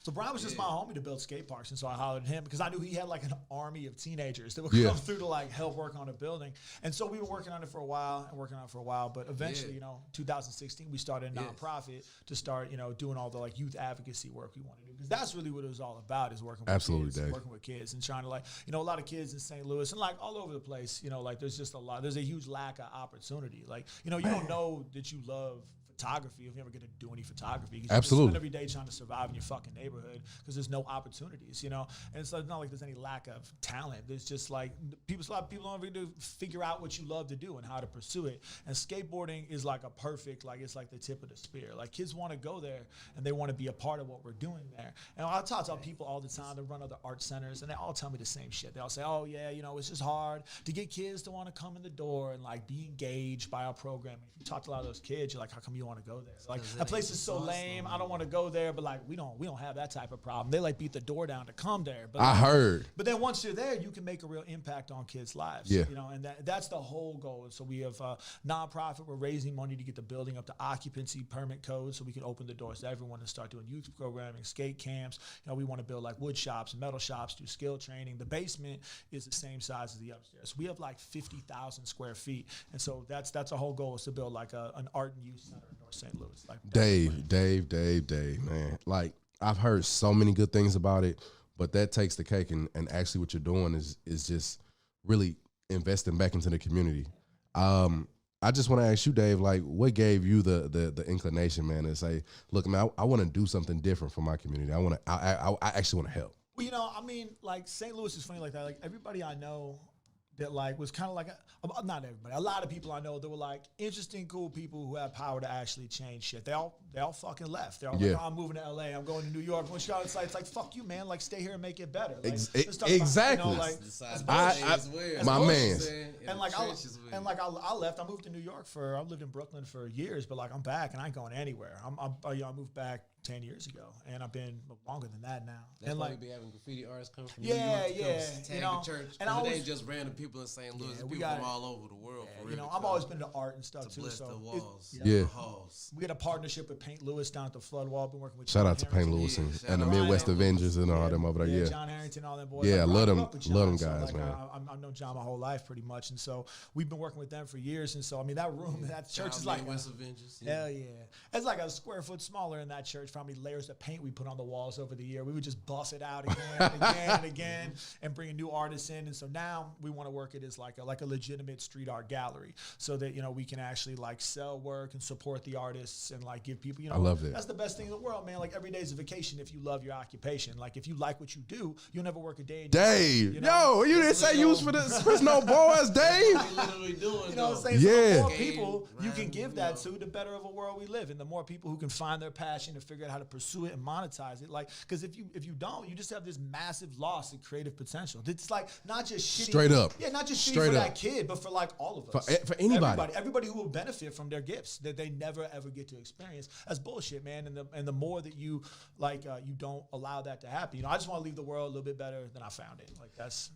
So Brian was just my homie to build skate parks, and so I hollered at him because I knew he had like an army of teenagers that would come through to like help work on the building. And so we were working on it for a while, but eventually, 2016, we started a nonprofit to start, doing all the like youth advocacy work we want to do, because that's really what it was all about, is working with kids, Dave. working with kids and trying to like, a lot of kids in St. Louis and like all over the place, like there's a huge lack of opportunity. Like, you don't know that you love photography if you ever get to do any photography. Absolutely. You spend every day trying to survive in your fucking neighborhood because there's no opportunities, And it's not like there's any lack of talent. There's just like a lot of people don't really figure out what you love to do and how to pursue it. And skateboarding is like a perfect, like it's like the tip of the spear. Like kids want to go there and they want to be a part of what we're doing there. And I talk to people all the time that run other art centers, and they all tell me the same shit. They all say, oh yeah, it's just hard to get kids to want to come in the door and like be engaged by our programming. If you talk to a lot of those kids, you're like, how come you want to go there? Like that place is so lame. I don't want to go there. But like we don't have that type of problem. They like beat the door down to come there. But I heard. But then once you're there, you can make a real impact on kids' lives. Yeah. And that's the whole goal. So we have a nonprofit. We're raising money to get the building up to occupancy permit code, so we can open the doors to everyone and start doing youth programming, skate camps. We want to build like wood shops, metal shops, do skill training. The basement is the same size as the upstairs. We have like 50,000 square feet, and so that's a whole goal, is to build like an art and youth center in North St. Louis. Like Dave, man. Like I've heard so many good things about it, but that takes the cake. And actually, what you're doing is just really investing back into the community. I just want to ask you, Dave, like, what gave you the inclination, man, to say, look, man, I want to do something different for my community. I actually want to help. Well, like St. Louis is funny like that. Like everybody I know that like was kind of like, not everybody, a lot of people I know that were like interesting, cool people who had power to actually change shit. They all fucking left. They're all like, oh, I'm moving to LA, I'm going to New York. It's like, fuck you, man. Like, stay here and make it better. Like, exactly. My man. I left. I moved to New York I lived in Brooklyn for years, but like I'm back and I ain't going anywhere. I moved back 10 years ago, and I've been longer than that now. That's and why like, we be having graffiti artists come from New York to tag the church. And it ain't just random people in St. Louis. It's people from all over the world. For real, I've always been into art and stuff too. Bless So the walls, the halls. We got a partnership with Paint Lewis down at the Floodwall. Been working with shout out to Paint Lewis and the Midwest Avengers and all them over there. Yeah, John Harrington, all them boys. Yeah, love them guys, so, man. I've known John my whole life pretty much, and so we've been working with them for years. And so that room, that church is like Midwest Avengers. Hell yeah, it's like a square foot smaller in that church. For how many layers of paint we put on the walls over the year. We would just bust it out again and again and again, and bring new artists in. And so now we want to work it as like a legitimate street art gallery, so that we can actually like sell work and support the artists and like give people. I love it. That's the best thing in the world, man. Like every day's a vacation if you love your occupation. Like if you like what you do, you'll never work a day. Dave, you didn't say you was for no boys, Dave. Literally doing. You know what I'm saying? Yeah. So the more people you can give that to, the better of a world we live in. The more people who can find their passion and figure out how to pursue it and monetize it. Like, because if you don't, you just have this massive loss in creative potential. It's like not just shitty. Straight up. Yeah, not just Straight shitty for up. that kid, but for like all of us. For anybody. Everybody who will benefit from their gifts that they never ever get to experience. That's bullshit, man. And the more that you like, you don't allow that to happen. I just want to leave the world a little bit better than I found it. Like that's